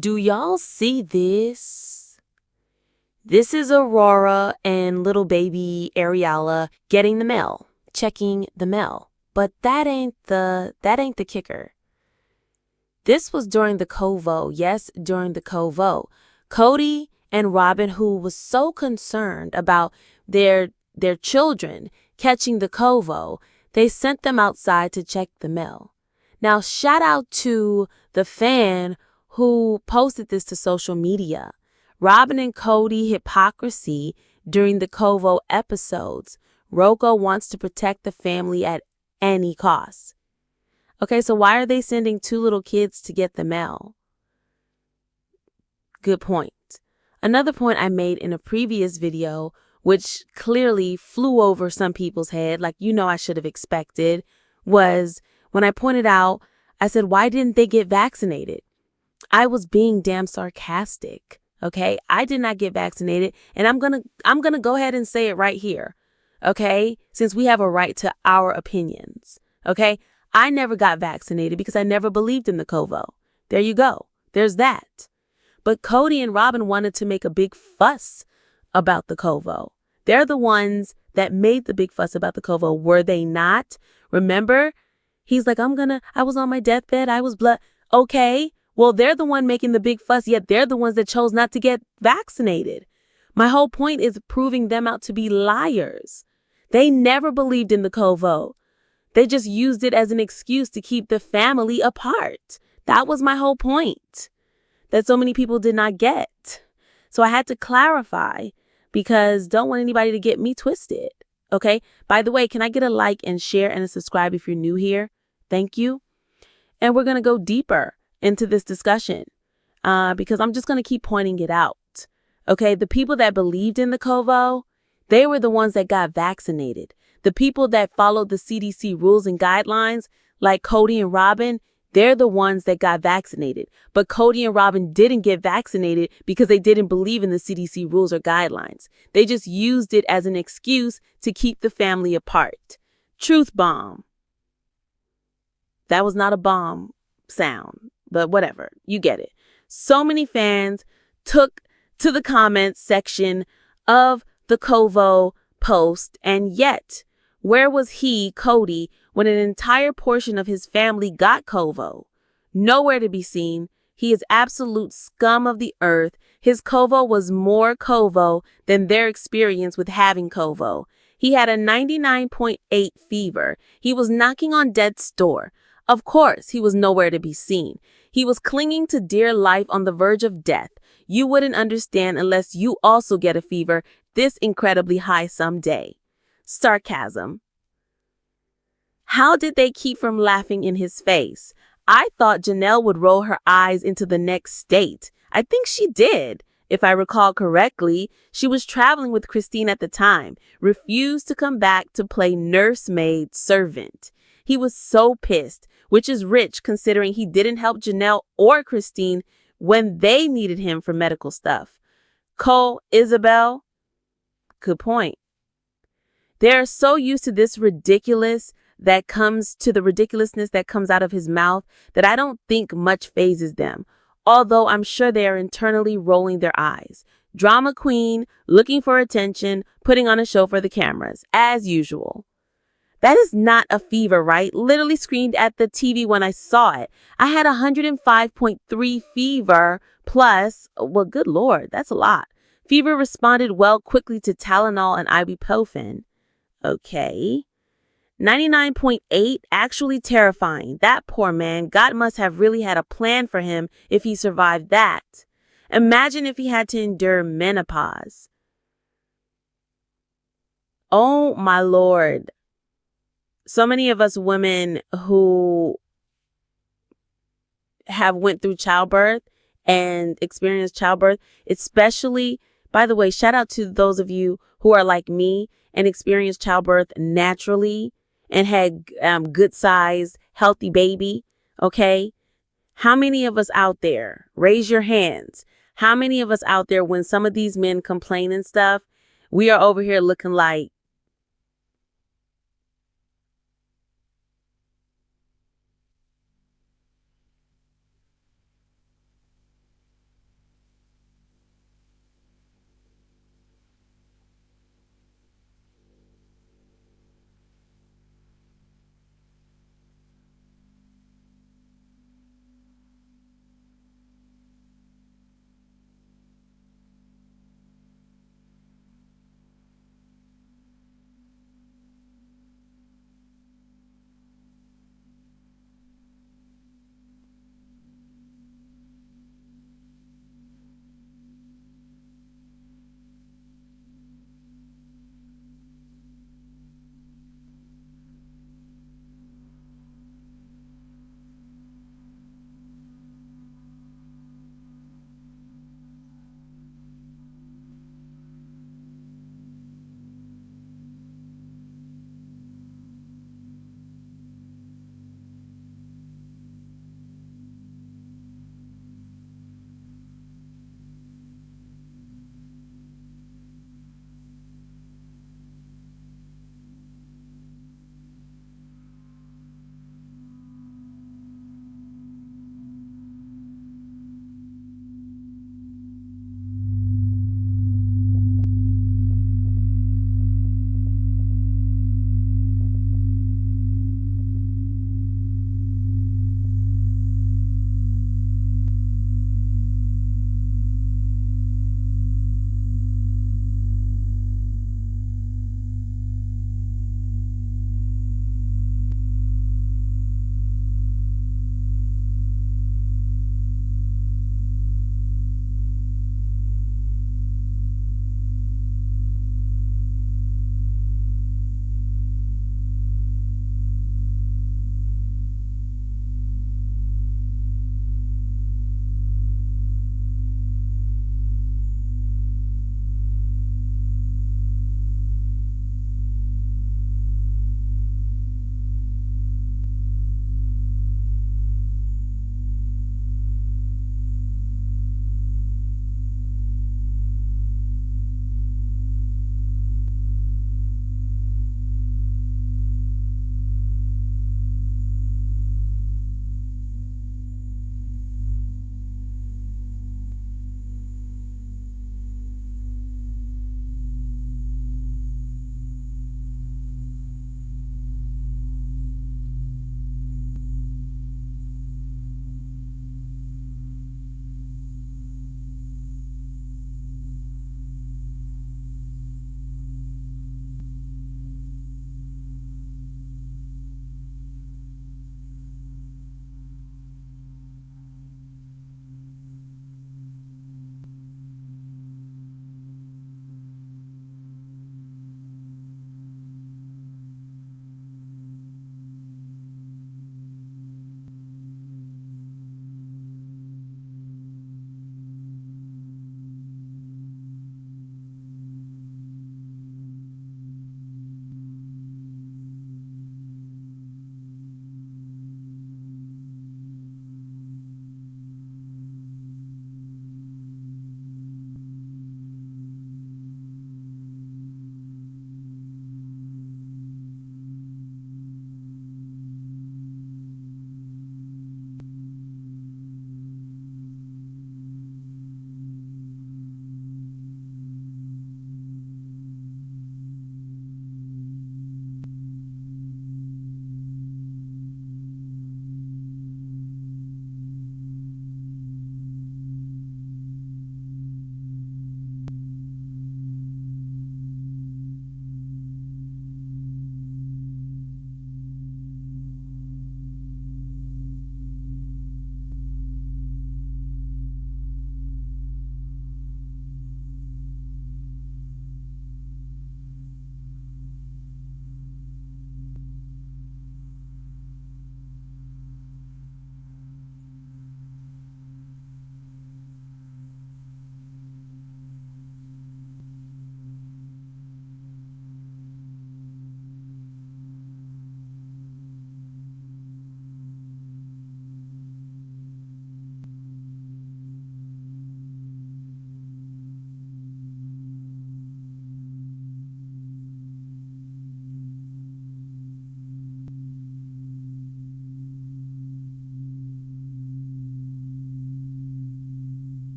Do y'all see this? This is Aurora and little baby Ariella getting the mail, checking the mail. But that ain't the kicker. This was during the Covo. Yes, during the Covo. Kody and Robyn, who was so concerned about their children catching the Covo, they sent them outside to check the mail. Now, shout out to the fan who posted this to social media. Robyn and Kody hypocrisy during the Covo episodes. Rocco wants to protect the family at any cost. Okay, so why are they sending two little kids to get the mail? Good point. Another point I made in a previous video, which clearly flew over some people's head, like I should have expected, was when I pointed out, I said, why didn't they get vaccinated? I was being damn sarcastic. Okay, I did not get vaccinated, and I'm gonna go ahead and say it right here. Okay, since we have a right to our opinions. Okay, I never got vaccinated because I never believed in the Covo. There you go. There's that. But Kody and Robyn wanted to make a big fuss about the Covo. They're the ones that made the big fuss about the Covo, were they not? Remember? He's like, I was on my deathbed. I was blood. Okay. Well, they're the one making the big fuss, yet they're the ones that chose not to get vaccinated. My whole point is proving them out to be liars. They never believed in the Covo. They just used it as an excuse to keep the family apart. That was my whole point that so many people did not get. So I had to clarify because don't want anybody to get me twisted. Okay. By the way, can I get a like and share and a subscribe if you're new here? Thank you. And we're going to go deeper into this discussion because I'm just going to keep pointing it out. Okay. The people that believed in the Covo, they were the ones that got vaccinated. The people that followed the CDC rules and guidelines, like Kody and Robyn, they're the ones that got vaccinated. But Kody and Robyn didn't get vaccinated because they didn't believe in the CDC rules or guidelines. They just used it as an excuse to keep the family apart. Truth bomb. That was not a bomb sound, but whatever. You get it. So many fans took to the comments section of the Covo post, and yet, where was he, Kody, when an entire portion of his family got Covo? Nowhere to be seen. He is absolute scum of the earth. His Covo was more Covo than their experience with having Covo. He had a 99.8 fever. He was knocking on death's door. Of course, he was nowhere to be seen. He was clinging to dear life on the verge of death. You wouldn't understand unless you also get a fever this incredibly high someday. Sarcasm. How did they keep from laughing in his face? I thought Janelle would roll her eyes into the next state. I think she did. If I recall correctly, she was traveling with Christine at the time, refused to come back to play nursemaid servant. He was so pissed, which is rich considering he didn't help Janelle or Christine when they needed him for medical stuff. Cole, Isabel, good point. They're so used to this ridiculousness that comes out of his mouth that I don't think much phases them, although I'm sure they are internally rolling their eyes. Drama queen, looking for attention, putting on a show for the cameras, as usual. That is not a fever, right? Literally screamed at the TV when I saw it. I had 105.3 fever plus, well, good Lord, that's a lot. Fever responded well quickly to Tylenol and ibuprofen. Okay. 99.8, actually terrifying. That poor man, God must have really had a plan for him if he survived that. Imagine if he had to endure menopause. Oh my Lord. So many of us women who have went through childbirth and experienced childbirth, especially, by the way, shout out to those of you who are like me and experienced childbirth naturally and had good size, healthy baby. Okay. How many of us out there, raise your hands. How many of us out there, when some of these men complain and stuff, we are over here looking like